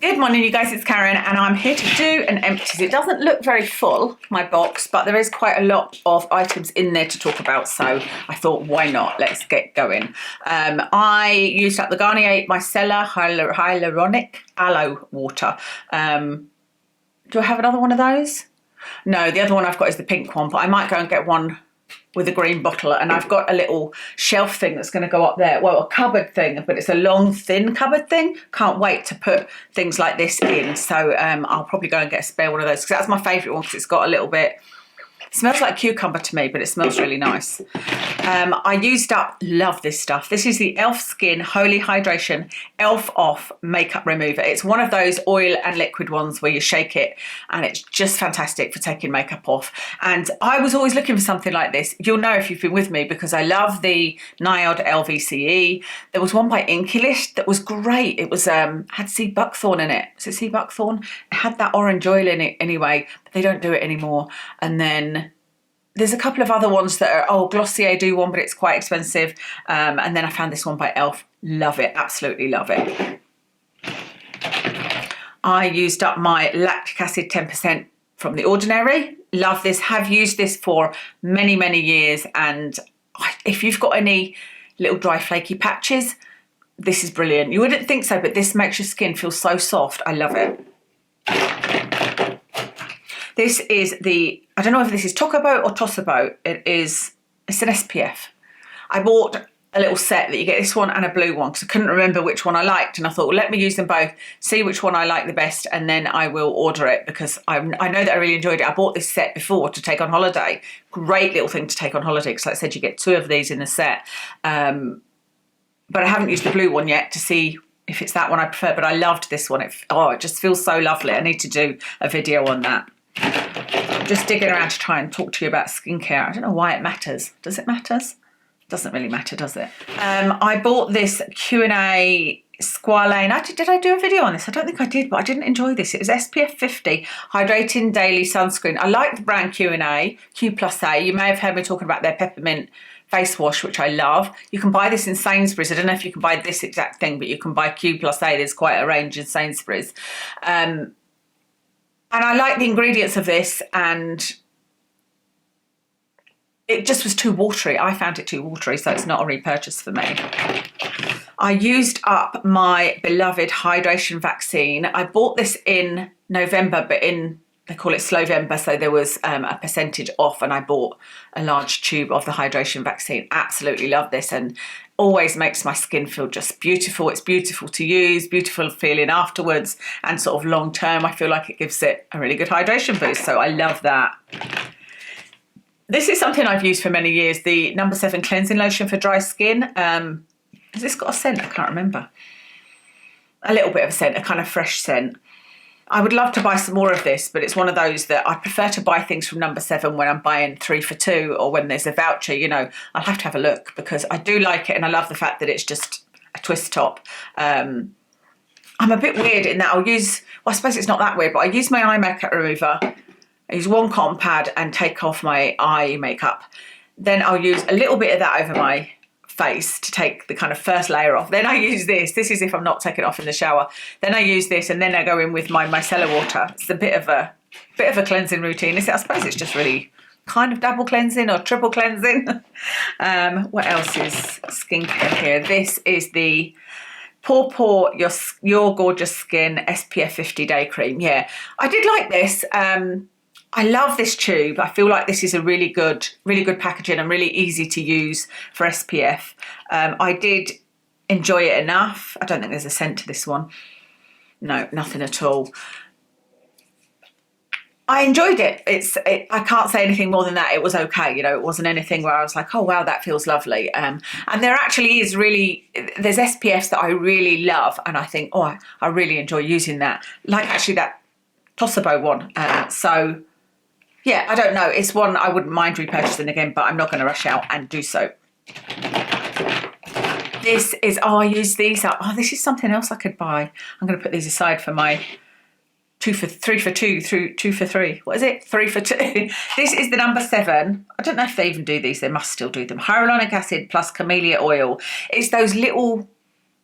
Good morning, you guys, it's Karen and I'm here to do an empties. It doesn't look very full, my box, but there is quite a lot of items in there to talk about, so I thought, why not? Let's get going. I used up the Garnier micellar hyaluronic aloe water. Do I have another one of those? No, the other one I've got is the pink one, but I might go and get one with a green bottle, and I've got a little shelf thing that's going to go up there. Well, a cupboard thing, but it's a long, thin cupboard thing. Can't wait to put things like this in. So I'll probably go and get a spare one of those, because that's my favourite one, because it's got a little bit, it smells like cucumber to me, but it smells really nice. I used up, love this stuff. This is the e.l.f. Skin Holy Hydration e.l.f. Off Makeup Remover. It's one of those oil and liquid ones where you shake it, and it's just fantastic for taking makeup off. And I was always looking for something like this. You'll know if you've been with me, because I love the NIOD LVCE. There was one by Inkilish that was great. It was had sea buckthorn in it. Was it sea buckthorn? It had that orange oil in it anyway, but they don't do it anymore. And then there's a couple of other ones that are, Glossier do one, but it's quite expensive. And then I found this one by e.l.f. Love it, absolutely love it. I used up my lactic acid 10% from The Ordinary. Love this, have used this for many, many years. And if you've got any little dry flaky patches, this is brilliant. You wouldn't think so, but this makes your skin feel so soft. I love it. This is the, I don't know if this is Tocobo or Tocobo. It's an SPF. I bought a little set that you get this one and a blue one, because I couldn't remember which one I liked, and I thought, well, let me use them both, see which one I like the best, and then I will order it, because I know that I really enjoyed it. I bought this set before to take on holiday. Great little thing to take on holiday, because like I said, you get 2 of these in a set. But I haven't used the blue one yet to see if it's that one I prefer, but I loved this one. It just feels so lovely. I need to do a video on that. I'm just digging around to try and talk to you about skincare. I don't know why it matters. Does it matter? Doesn't really matter, does it? I bought this Q&A Squalane. Did I do a video on this? I don't think I did, but I didn't enjoy this. It was SPF 50 Hydrating Daily Sunscreen. I like the brand Q&A, Q+A. You may have heard me talking about their peppermint face wash, which I love. You can buy this in Sainsbury's. I don't know if you can buy this exact thing, but you can buy Q+A. There's quite a range in Sainsbury's. And I like the ingredients of this, and it just was too watery. I found it too watery, so it's not a repurchase for me. I used up my beloved hydration vaccine. I bought this in November, but they call it Slovember, so there was a percentage off, and I bought a large tube of the hydration vaccine. Absolutely love this, and always makes my skin feel just beautiful. It's beautiful to use, beautiful feeling afterwards, and sort of long term, I feel like it gives it a really good hydration boost, so I love that. This is something I've used for many years, the No. 7 Cleansing Lotion for dry skin. Has this got a scent? I can't remember. A little bit of a scent, a kind of fresh scent. I would love to buy some more of this, but it's one of those that I prefer to buy things from No. 7 when I'm buying 3 for 2, or when there's a voucher, you know. I'll have to have a look, because I do like it, and I love the fact that it's just a twist top. I'm a bit weird in that I'll use, well, I suppose it's not that weird, but I use my eye makeup remover. I use one cotton pad and take off my eye makeup. Then I'll use a little bit of that over my face to take the kind of first layer off. Then I use this. This is if I'm not taking it off in the shower. Then I use this, and then I go in with my micellar water. It's a bit of a cleansing routine. I suppose it's just really kind of double cleansing or triple cleansing. What else is skincare here? This is the Pore Your Gorgeous Skin SPF 50 Day Cream. Yeah, I did like this. I love this tube. I feel like this is a really good packaging and really easy to use for SPF. I did enjoy it enough. I don't think there's a scent to this one. No, nothing at all. I enjoyed it. I can't say anything more than that. It was okay. You know, it wasn't anything where I was like, oh, wow, that feels lovely. And there actually is there's SPFs that I really love, and I think, oh, I really enjoy using that. Like actually that Tocobo one. So yeah, I don't know. It's one I wouldn't mind repurchasing again, but I'm not going to rush out and do so. This is, I use these up. Oh, this is something else I could buy. I'm going to put these aside for my 3 for 3. What is it? 3 for 2. This is the No. 7. I don't know if they even do these. They must still do them. Hyaluronic acid plus camellia oil. It's those little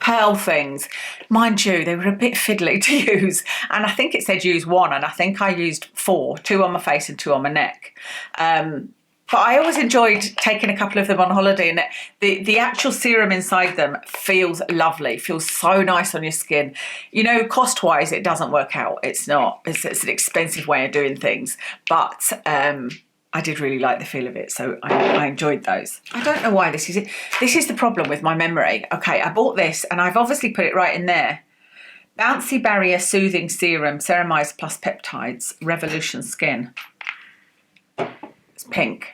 pearl things. Mind you, they were a bit fiddly to use. And I think it said use 1, and I think I used 4, 2 on my face and 2 on my neck. But I always enjoyed taking a couple of them on holiday, and the actual serum inside them feels lovely, feels so nice on your skin. You know, cost-wise, it doesn't work out. It's not. It's an expensive way of doing things. But I did really like the feel of it, so I enjoyed those. I don't know why this is it. This is the problem with my memory. Okay, I bought this, and I've obviously put it right in there. Bouncy Barrier Soothing Serum, Ceramides Plus Peptides, Revolution Skin. It's pink.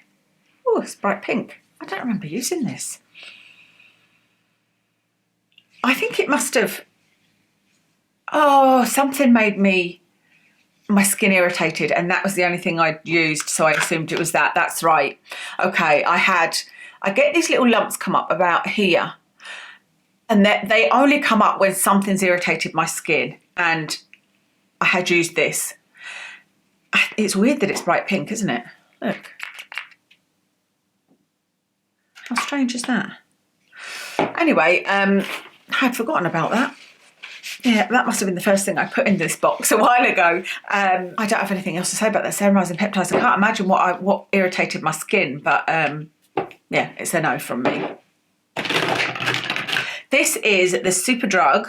Oh, it's bright pink. I don't remember using this. I think it must have... Oh, something made my skin irritated, and that was the only thing I'd used, so I assumed it was that. That's right. Okay, I get these little lumps come up about here, and they only come up when something's irritated my skin, and I had used this. It's weird that it's bright pink, isn't it? Look. How strange is that? Anyway, I had forgotten about that. Yeah, that must have been the first thing I put in this box a while ago. I don't have anything else to say about that. Ceramides and peptides. I can't imagine what irritated my skin, but yeah, it's a no from me. This is the Superdrug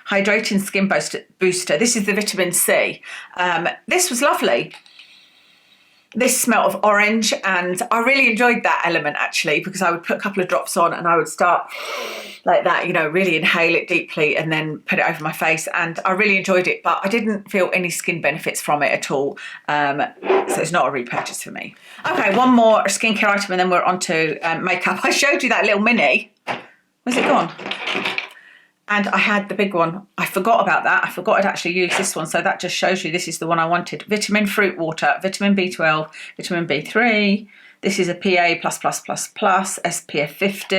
Hydrating Skin Booster. This is the vitamin C. This was lovely. This smelled of orange, and I really enjoyed that element actually, because I would put a couple of drops on and I would start like that, you know, really inhale it deeply and then put it over my face, and I really enjoyed it, but I didn't feel any skin benefits from it at all. So it's not a repurchase for me. Okay, one more skincare item and then we're on to makeup. I showed you that little mini. Where's it gone? And I had the big one. I forgot about that. I forgot I'd actually used this one. So that just shows you this is the one I wanted. Vitamin Fruit Water, Vitamin B12, Vitamin B3. This is a PA++++, SPF 50.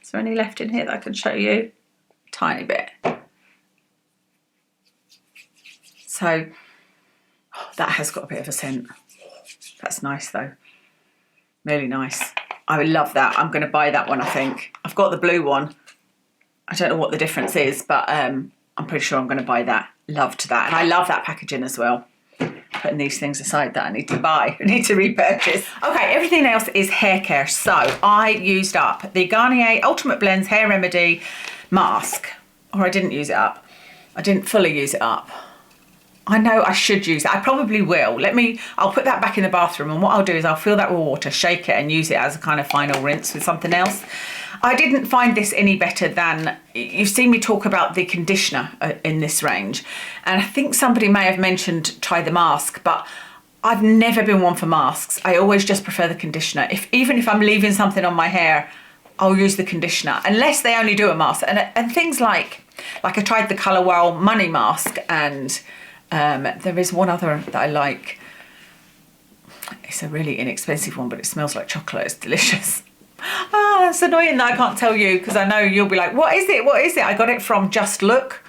Is there any left in here that I can show you? Tiny bit. So that has got a bit of a scent. That's nice though. Really nice. I would love that. I'm going to buy that one, I think. I've got the blue one. I don't know what the difference is, but I'm pretty sure I'm going to buy that. Loved that. And I love that packaging as well. Putting these things aside that I need to buy. I need to repurchase. Okay, everything else is hair care. So I used up the Garnier Ultimate Blends Hair Remedy Mask. Or I didn't use it up. I didn't fully use it up. I know I should use it. I probably will. I'll put that back in the bathroom, and what I'll do is I'll fill that with water, shake it, and use it as a kind of final rinse with something else. I didn't find this any better than, you've seen me talk about the conditioner in this range, and I think somebody may have mentioned try the mask, but I've never been one for masks. I always just prefer the conditioner. Even if I'm leaving something on my hair, I'll use the conditioner, unless they only do a mask. And things like I tried the Colour Wow Money Mask, and there is one other that I like. It's a really inexpensive one, but it smells like chocolate. It's delicious. It's annoying that I can't tell you, because I know you'll be like, what is it? What is it? I got it from Just Look.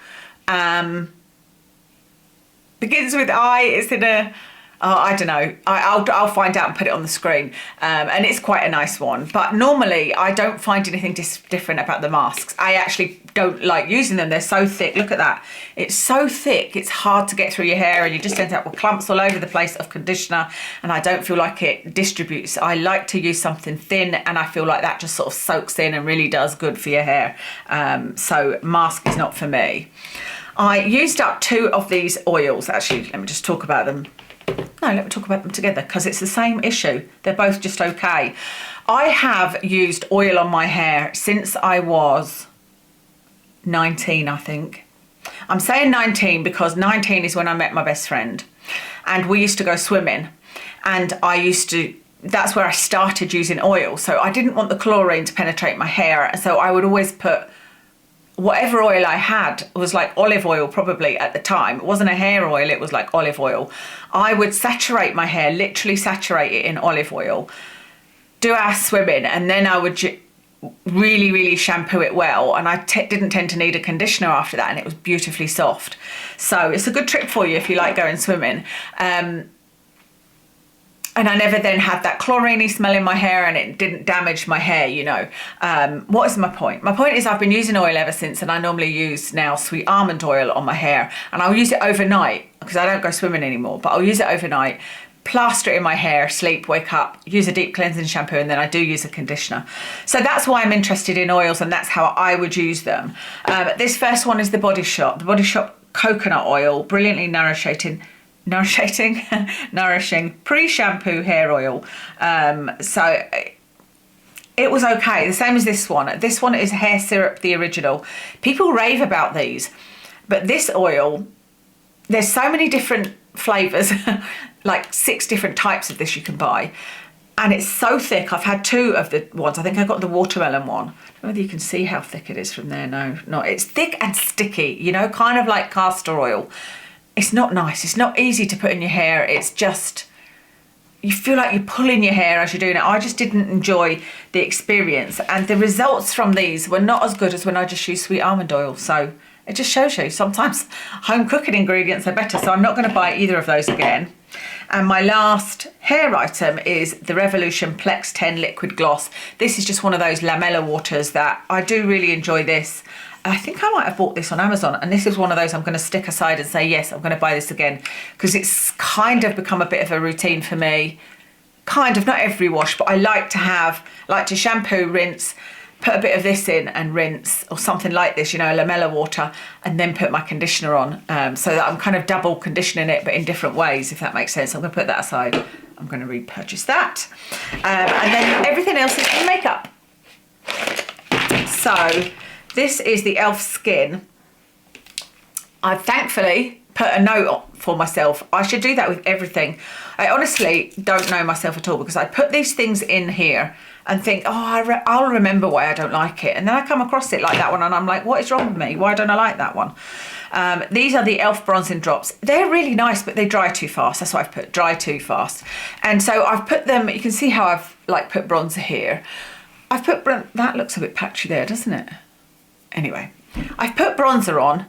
Begins with I. It's in a... I don't know. I'll find out and put it on the screen. And it's quite a nice one. But normally I don't find anything different about the masks. I actually don't like using them. They're so thick. Look at that. It's so thick. It's hard to get through your hair, and you just end up with clumps all over the place of conditioner. And I don't feel like it distributes. I like to use something thin, and I feel like that just sort of soaks in and really does good for your hair. So mask is not for me. I used up 2 of these oils. Actually, let me just talk about them. No, let me talk about them together, because it's the same issue. They're both just okay. I have used oil on my hair since I was 19, I think. I'm saying 19 because 19 is when I met my best friend, and we used to go swimming, and that's where I started using oil. So I didn't want the chlorine to penetrate my hair, and so I would always put whatever oil I had. It was like olive oil probably at the time. It wasn't a hair oil, it was like olive oil. I would saturate my hair, literally saturate it in olive oil, do our swimming, and then I would really, really shampoo it well. And I didn't tend to need a conditioner after that, and it was beautifully soft. So it's a good trick for you if you like going swimming. and I never then had that chlorine-y smell in my hair, and it didn't damage my hair, you know. What is my point? My point is I've been using oil ever since, and I normally use now sweet almond oil on my hair, and I'll use it overnight because I don't go swimming anymore, but I'll use it overnight, plaster it in my hair, sleep, wake up, use a deep cleansing shampoo, and then I do use a conditioner. So that's why I'm interested in oils, and that's how I would use them. This first one is the Body Shop. The Body Shop coconut oil, brilliantly nourishing pre-shampoo hair oil. So it was okay. The same as this one. This one is hair syrup, the original. People rave about these, but this oil, there's so many different flavors, like 6 different types of this you can buy. And it's so thick. I've had 2 of the ones. I think I got the watermelon one. I don't know whether you can see how thick it is from there. No, it's thick and sticky, you know, kind of like castor oil. It's not nice. It's not easy to put in your hair. It's just, you feel like you're pulling your hair as you're doing it. I just didn't enjoy the experience. And the results from these were not as good as when I just used sweet almond oil. So it just shows you sometimes home cooking ingredients are better. So I'm not going to buy either of those again. And my last hair item is the Revolution Plex 10 Liquid Gloss. This is just one of those lamellar waters that I do really enjoy this. I think I might have bought this on Amazon, and this is one of those I'm going to stick aside and say, yes, I'm going to buy this again, because it's kind of become a bit of a routine for me. Kind of, not every wash, but I like to shampoo, rinse, put a bit of this in and rinse, or something like this, you know, lamellar water, and then put my conditioner on, so that I'm kind of double conditioning it, but in different ways, if that makes sense. I'm going to put that aside. I'm going to repurchase that. And then everything else is makeup. So this is the e.l.f. Skin. I've thankfully put a note for myself. I should do that with everything. I honestly don't know myself at all, because I put these things in here and think, oh, I'll remember why I don't like it. And then I come across it like that one, and I'm like, what is wrong with me? Why don't I like that one? These are the e.l.f. bronzing drops. They're really nice, but they dry too fast. That's what I've put, dry too fast. And so I've put them, you can see how I've like put bronzer here. I've put, that looks a bit patchy there, doesn't it? Anyway, I've put bronzer on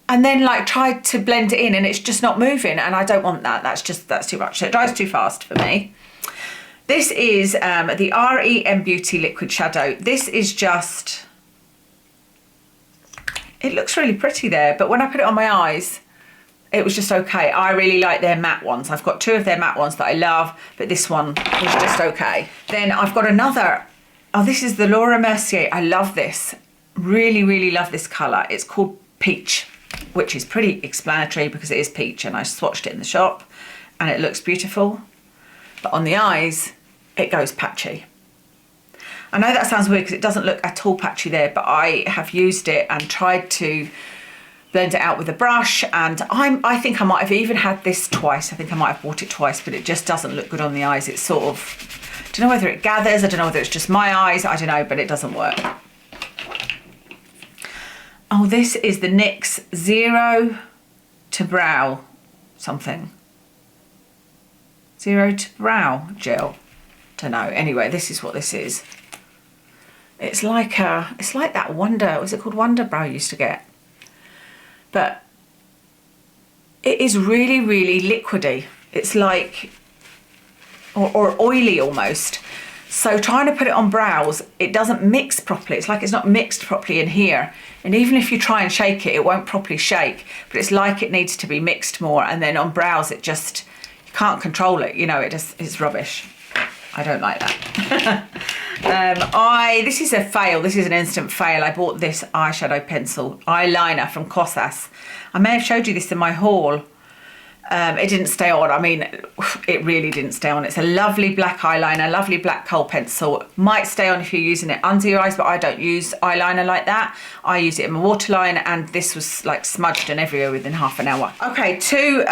and then like tried to blend it in, and it's just not moving, and I don't want that. That's too much. So it dries too fast for me. This is the REM Beauty Liquid Shadow. This is just, it looks really pretty there, but when I put it on my eyes, it was just okay. I really like their matte ones. I've got 2 of their matte ones that I love, but this one was just okay. Then I've got another, oh, this is the Laura Mercier. I love this. Really, really love this colour. It's called Peach, which is pretty explanatory because it is peach, and I swatched it in the shop and it looks beautiful. But on the eyes, it goes patchy. I know that sounds weird because it doesn't look at all patchy there, but I have used it and tried to blend it out with a brush, and I think I might have even had this twice. I think I might have bought it twice, but it just doesn't look good on the eyes. It's sort of, I don't know whether it gathers, I don't know whether it's just my eyes, I don't know, but it doesn't work. Oh, this is the NYX Zero to Brow something. Zero to Brow gel. Don't know. Anyway, this is what this is. It's like that Wonder, was it called Wonder Brow you used to get? But it is really, really liquidy. It's like, or oily almost. So trying to put it on brows, it doesn't mix properly. It's like it's not mixed properly in here. And even if you try and shake it, it won't properly shake. But it's like it needs to be mixed more. And then on brows, it just, you can't control it. You know, it's rubbish. I don't like that. This is a fail. This is an instant fail. I bought this eyeshadow pencil eyeliner from Kosas. I may have showed you this in my haul. It didn't stay on. I mean, it really didn't stay on. It's a lovely black eyeliner, lovely black kohl pencil. Might stay on if you're using it under your eyes, but I don't use eyeliner like that. I use it in my waterline, and this was like smudged and everywhere within half an hour. Okay, 2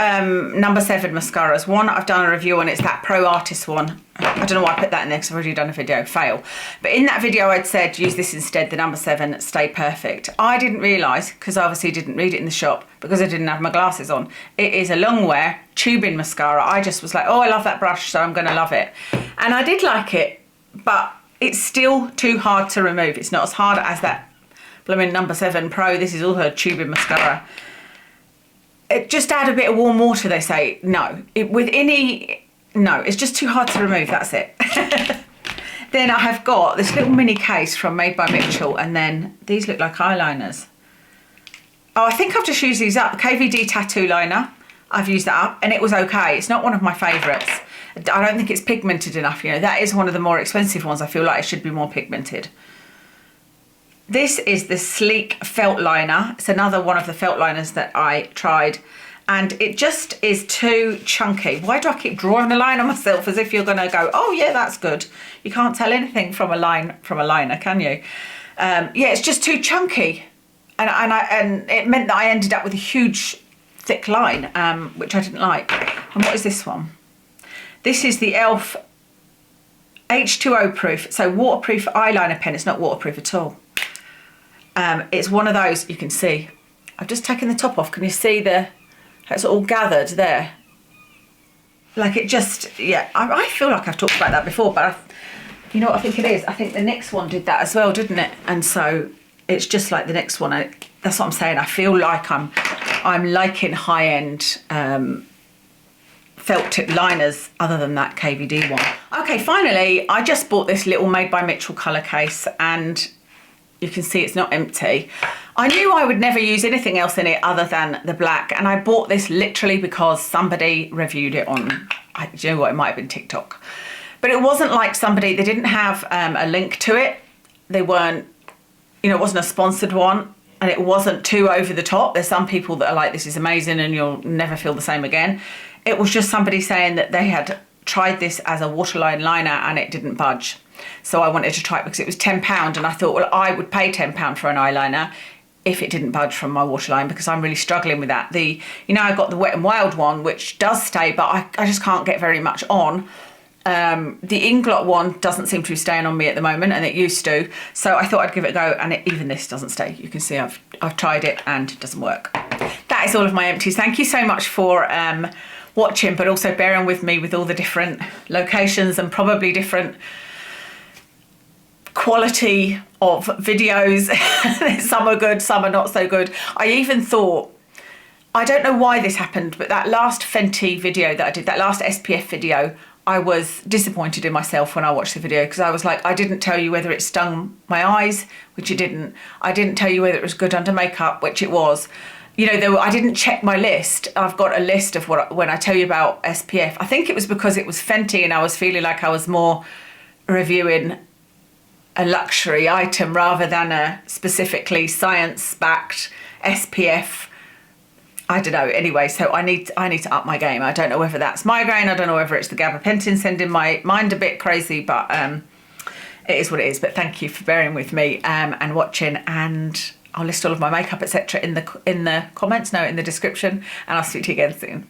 number 7 mascaras. One I've done a review on, it's that Pro Artist one. I don't know why I put that in there because I've already done a video, fail. But in that video I'd said use this instead, the number 7 Stay Perfect. I didn't realise, because I obviously didn't read it in the shop because I didn't have my glasses on, it is a long wear tubing mascara. I just was like, oh, I love that brush, so I'm going to love it. And I did like it, but it's still too hard to remove. It's not as hard as that blooming number 7 Pro. This is also a tubing mascara. Just add a bit of warm water, they say. No, with any no, it's just too hard to remove, that's it. Then I have got this little mini case from Made by Mitchell, and then these look like eyeliners. Oh, I think I've just used these up. KVD tattoo liner, I've used that up, and it was okay. It's not one of my favourites. I don't think it's pigmented enough, you know. That is one of the more expensive ones. I feel like it should be more pigmented. This is the Sleek felt liner. It's another one of the felt liners that I tried, and it just is too chunky. Why do I keep drawing a line on myself as if you're gonna go, oh yeah, that's good? You can't tell anything from a liner, can you? Yeah, it's just too chunky. And it meant that I ended up with a huge thick line, which I didn't like. And what is this one? This is the e.l.f. H2O proof, so waterproof eyeliner pen. It's not waterproof at all. It's one of those, you can see. I've just taken the top off. Can you see it's all gathered there? Like it just, yeah, I feel like I've talked about that before, but you know what I think it is? I think the NYX one did that as well, didn't it? And so it's just like the NYX one. That's what I'm saying. I feel like I'm liking high-end felt tip liners other than that KVD one. Okay, finally, I just bought this little Made by Mitchell colour case, and you can see it's not empty. I knew I would never use anything else in it other than the black, and I bought this literally because somebody reviewed it on, do you know what, it might have been TikTok. But it wasn't like they didn't have a link to it. They weren't, you know, it wasn't a sponsored one, and it wasn't too over the top. There's some people that are like, this is amazing and you'll never feel the same again. It was just somebody saying that they had tried this as a waterline liner and it didn't budge. So I wanted to try it because it was £10, and I thought, well, I would pay £10 for an eyeliner if it didn't budge from my waterline, because I'm really struggling with that. You know, I got the Wet n Wild one, which does stay, but I just can't get very much on. The Inglot one doesn't seem to be staying on me at the moment, and it used to. So I thought I'd give it a go, and even this doesn't stay. You can see I've tried it and it doesn't work. That is all of my empties. Thank you so much for watching, but also bearing with me with all the different locations and probably different quality of videos. Some are good, some are not so good. I even thought, I don't know why this happened, but that last Fenty video that I did, that last SPF video, I was disappointed in myself when I watched the video, because I was like, I didn't tell you whether it stung my eyes, which it didn't. I didn't tell you whether it was good under makeup, which it was. You know, I didn't check my list. I've got a list of when I tell you about SPF. I think it was because it was Fenty and I was feeling like I was more reviewing a luxury item rather than a specifically science-backed SPF. I don't know. Anyway, so I need to up my game. I don't know whether that's migraine. I don't know whether it's the gabapentin sending my mind a bit crazy, but it is what it is. But thank you for bearing with me and watching, and I'll list all of my makeup, etc. in the comments, in the description, and I'll speak to you again soon.